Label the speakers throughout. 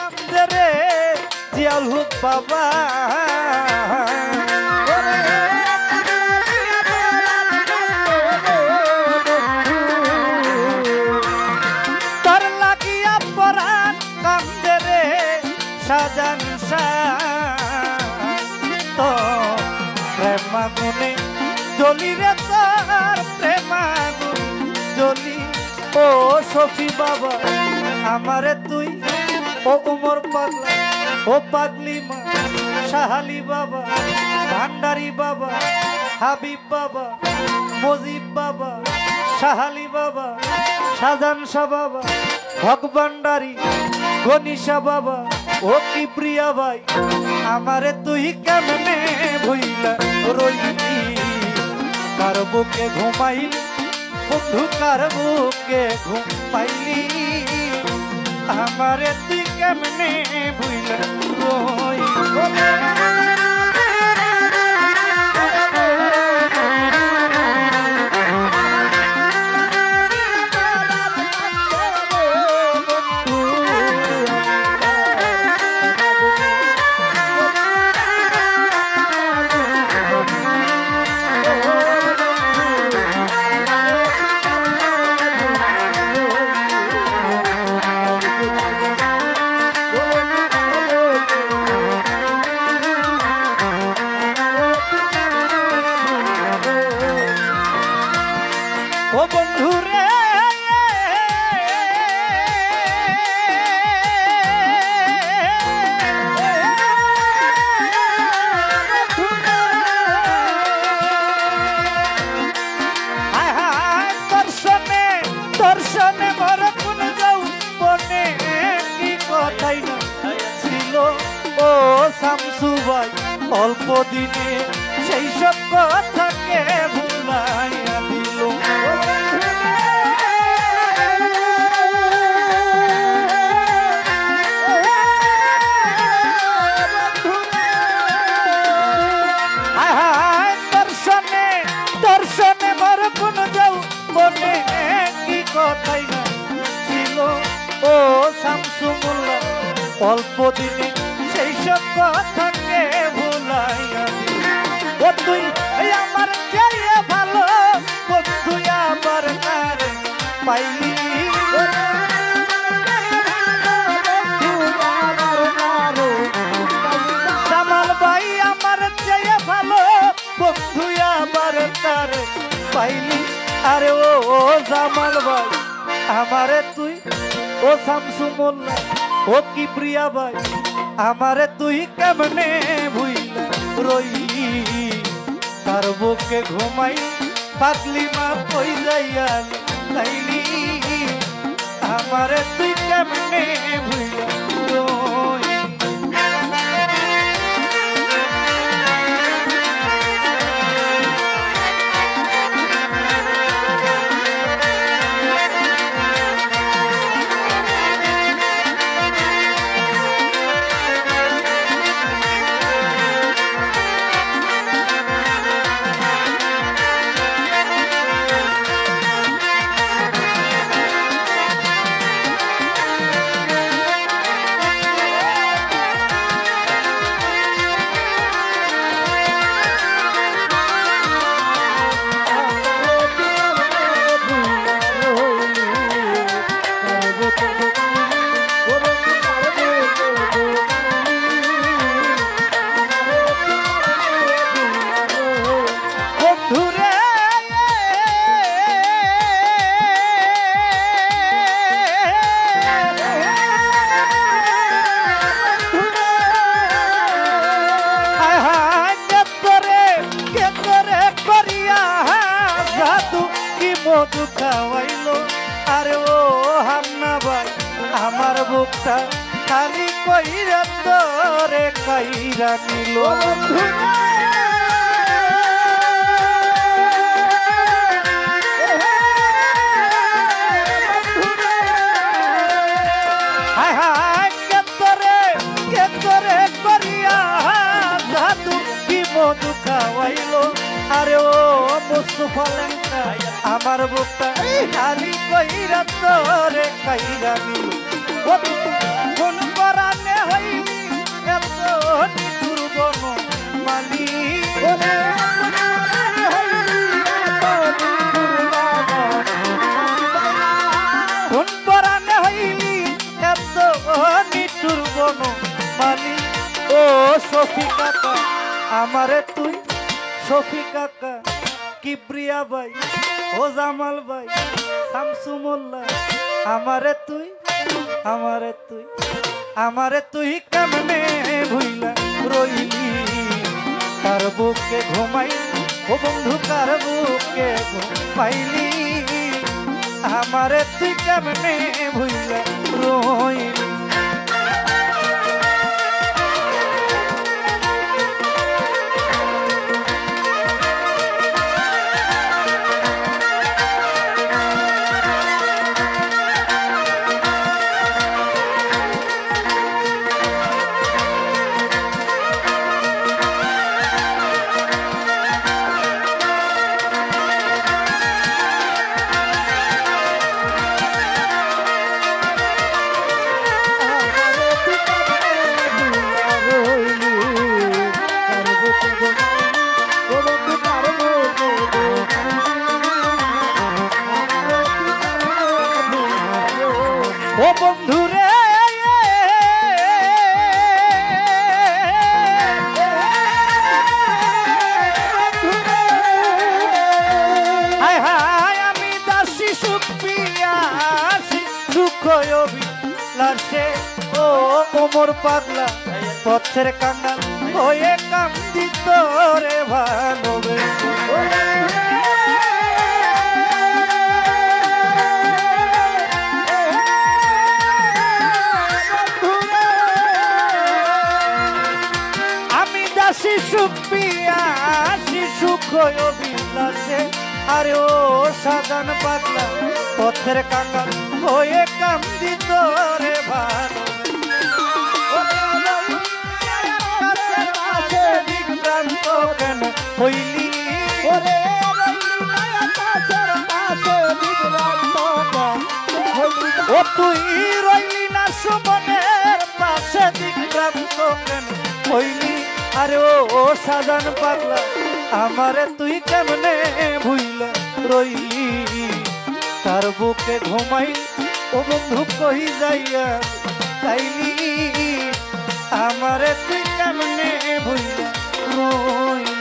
Speaker 1: কান্দে রে জিয়াউল হক বাবা তোর লাগিয়া পরাণ কান্দে রে শাহজাহান তো প্রেমাগুনে জ্বলি রে তোর প্রেমাগুন জ্বলি ও শফি বাবা আমারে তুই ও উমর পাগলা ও পাগলি মা শাহালি বাবা ভান্ডারি বাবা হাবিব বাবা মজিব বাবা শাহালি বাবা শাহজাহান শাহ বাবা হক ভান্ডারি গনিশা বাবা ও কিপ্রিয়া ভাই আমারে তুই কেমনে ভুইলা রইলি কার বুকে ঘুমাইলি বন্ধু কার বুকে ঘুমাইলি আমারে তুই কেমনে ভুইলা রইলি ও বন্ধু রে দর্শনে মর কোন যাও বনে কি কথাই না ছিল ও শামসু ভাই অল্প দিনে সেই সব কথাকে ভুলাইয়া দিল দর্শনে মর কোন যাও বনে কি কথাই না ছিল ও শামসু মোল্লা অল্প দিনে সেই সব কথাকে ভুলাইয়া দিল ও তুই আমার চেয়ে ভালো বন্ধু আবার কার পাইলি জামাল ভাই আমার চেয়ে ভালো বন্ধু আবার কার পাইলি আরে ও জামাল ভাই আমারে তুই ও শামসু মোল্লা ও কিপ্রিয়া ভাই আমারে তুই কেমনে ভুইলা রইলি তার বুকে ঘুমাই পাগলি মা কই যাইয়া লাইলি আমারে তুই কেমনে ভুইলা রইলি মধু খাওয়াইলো আরে ও হান্না ভাই আমার বুকটা খালি কইরা তোরে কাইরা নিল হায় হায় কেতরে করিয়া জাদু কি মধু খাওয়াইলো আরে ও মুস্তফা লেঙ্কা আমার বুকটা খালি কইরা তোরে কাইরা নিল কোন পরাণ বনমালী ও শফি কাকা আমারে তুই শফি কাকা কিবরিয়া ভাই ও জামাল ভাই শামসু মোল্লা আমারে তুই আমারে তুই কেমনে ভুইলা রইলি কার বুকে ঘুমাই ও বন্ধু কার বুকে ঘুমাইলি আমারে তুই কেমনে ভুইলা রইলি ও বন্ধুরে হায় হায় আমি দাসী সুখ পিয়াসি দুঃখ অভিলাষে ও ওমর পাগলা পথের কাঙ্গাল হয়ে কান্দি তোরে ভালোবেসে সুখ পিয়াসি সুখ অভিলাষে আরে ও সাজান পাগলা পথের কাঙ্গাল হয়ে কান্দি তোরে ভালো বিভ্রান্ত কেন হইলি ও তুই রইলি না সুমনের পাশে বিভ্রান্ত কেন হইলি আরে ও সাজান পাগলা আমারে তুই কেমনে ভুইলা রইলি তার বুকে ঘুমাই ও বন্ধু কই যাইয়া তাইলি আমারে তুই কেমনে ভুইলা রইলি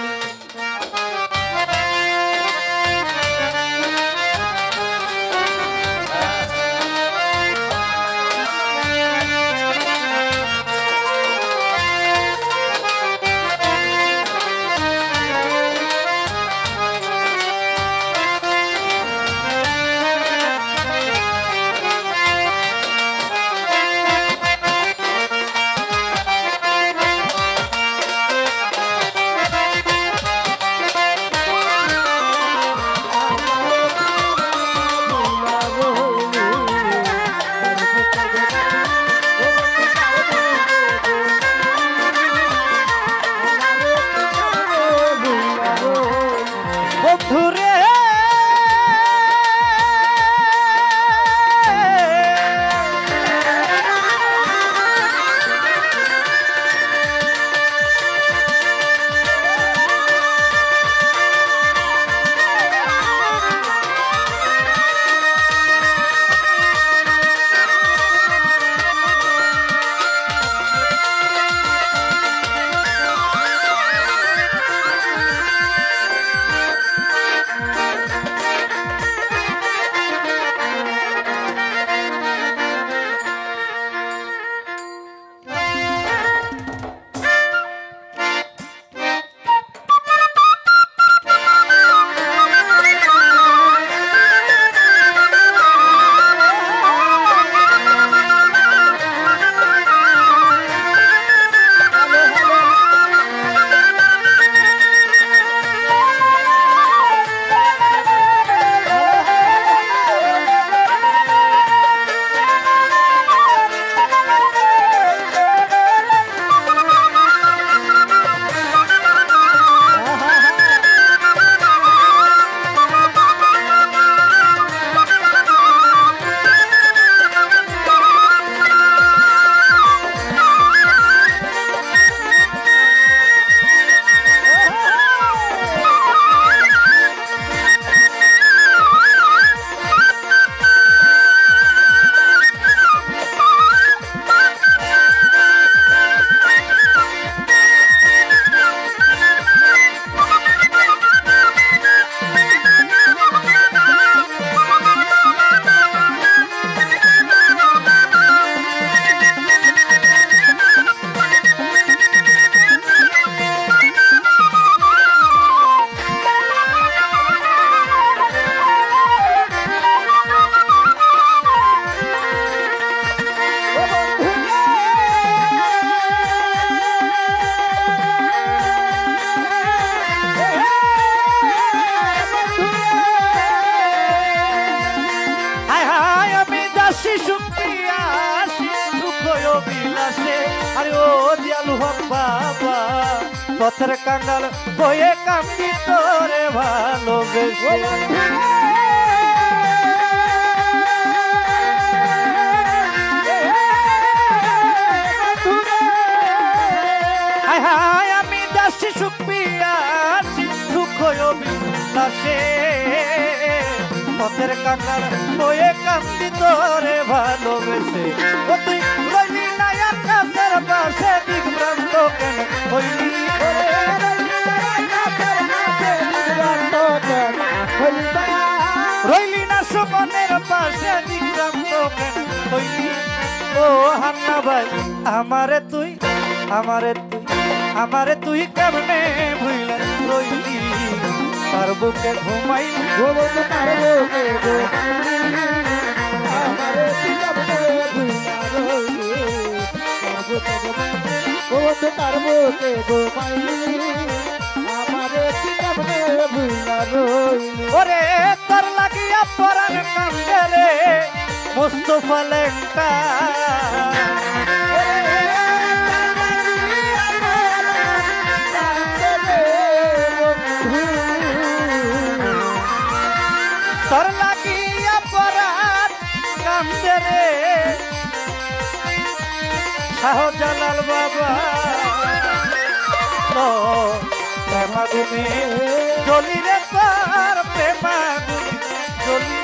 Speaker 1: পথের কাঙ্গাল বয়ে কান্দি তোরে ভালোবেসে হায় হায় আমি দাসী সুখ পিয়াছি সুখ অভিলাষে পথের কাঙ্গাল বয়ে কান্দি তোরে ভালোবেসে ও তুই রইলি না আকাশের পাশে দিগভ্রান্ত কেন হইলি রইলি না সুমনের পাশে দিগভ্রান্ত কেন হইলি ও হান্না ভাই আমারে তুই কেমনে ভুইলা রইলি তার বুকে ঘুমাই
Speaker 2: গোবন্ধু তার বুকে আমারে তুই কেমনে ভুইলা রইলি গোবন্ধু তার বুকে ঘুমাইলি আমারে তুই কেমনে ভুইলা রইলি
Speaker 1: ওরে তোর লাগিয়া পরাণ কান্দে রে মুস্তফা লেংটা তোর লাগিয়া পরাণ কান্দে রে শাহজালাল বাবা তো প্রেমাগুনি জলি রে তোর প্রেমাগুনি জলি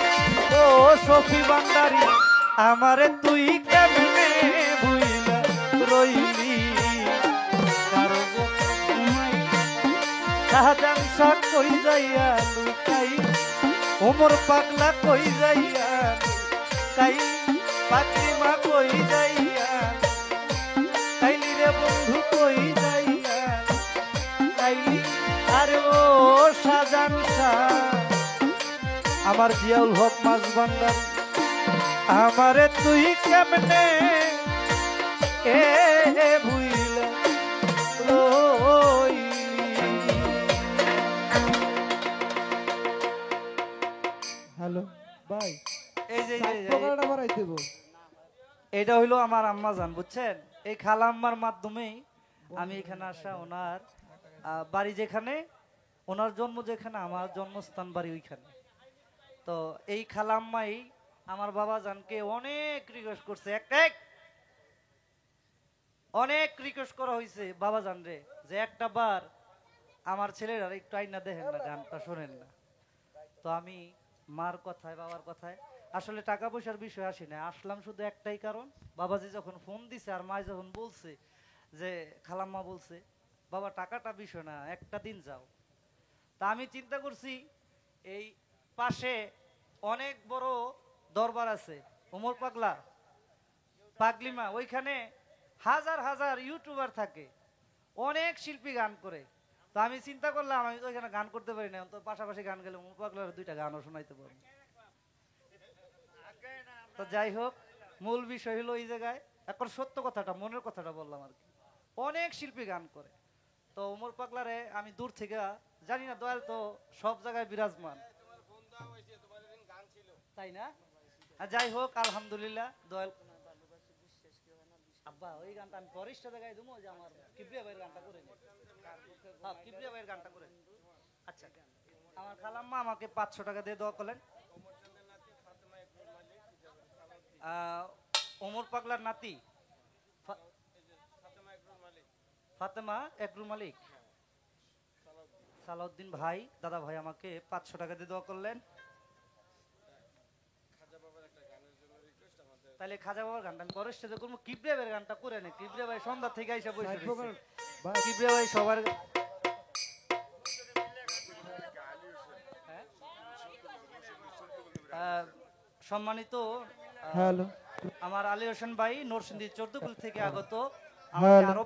Speaker 1: ও সখী ভান্ডারি আমারে তুই কেমনে ভুইলা রইলি শাহজান শাহ কই যাইয়া লুকাই ওমর পাগলা কই যাইয়া কাই পাখিমা কই যাইয়া কাইলি রে বন্ধু কই যাইয়া কাইলি আরে ও শাহজান শাহ আমার জিয়াউল হক মাছ ভান্ডার আমারে তুই কেমনে এ ভুইলা
Speaker 2: হ্যালো ভাই
Speaker 1: এই যে
Speaker 2: প্রোগ্রামটা বাড়াই দেব
Speaker 1: এটা হইলো আমার আম্মা জান বুঝছেন এই খালাম্মার মাধ্যমেই আমি এখানে আসা ওনার বাড়ি যেখানে ওনার জন্ম যেখানে আমার জন্মস্থান বাড়ি ওইখানে তো এই খালাম্মাই আমার বাবা জানকে অনেক রিকোয়েস্ট করছে অনেক রিকোয়েস্ট করা হয়েছে বাবা জান রে যে একটা বার আমার ছেলেরা একটু আইনা দেখেন না গানটা শোনেন না তো আমি মার কথায় বাবার কথায় আসলে টাকা পয়সার বিষয় আসি না আসলাম শুধু একটাই কারণ বাবাজি যখন ফোন দিছে আর মা যখন বলছে যে খালাম্মা বলছে বাবা টাকাটা বিষয় না একটা দিন যাও তা আমি চিন্তা করছি এই পাশে অনেক বড় দরবার আছে ওমর পাগলা পাগলিমা ওইখানে হাজার হাজার ইউটিউবার থাকে অনেক শিল্পী গান করে তো আমি চিন্তা করলাম আমি তো ওইখানে গান করতে পারি না তো পাশাপাশি গান গেলে ওমর পাগলার দুইটা গানও শোনাইতে পারবো তো যাই হোক মূল বিষয় হলো এই জায়গায় এখন সত্য কথাটা মনের কথাটা বললাম আর কি অনেক শিল্পী গান করে তো ওমর পাগলারে আমি দূর থেকে জানি না দয়াল তো সব জায়গায় বিরাজমান তাই না যাই হোক আলহামদুলিল্লাহ দয়াল আব্বা ওই গানটা আমি পরিষ্কার জায়গায় দেবো যে আমার কিবরিয়া ভাইয়ের গানটা করে নি হ্যাঁ কিবরিয়া ভাইয়ের গানটা করে আচ্ছা আমার খালাম্মা আমাকে 500 টাকা দিয়ে দোয়া করলেন ওমর পাগলার নাতি ফাতেমা একরু মালিক সালাউদ্দিন ভাই দাদা ভাই আমাকে 500 টাকা দিয়ে দোয়া করলেন তাহলে খাজা বাবার গানটা আমি পরের সাথে করবো কিবরিয়া ভাইয়ের গানটা করে নে কিবরিয়া ভাই সন্ধ্যা থেকে আইসা বসে কিবরিয়া ভাই সবার সম্মানিত
Speaker 2: হ্যালো
Speaker 1: আমার আলী হোসেন ভাই নরসিংদী 14 থেকে আগত
Speaker 2: হ্যালো
Speaker 1: আরো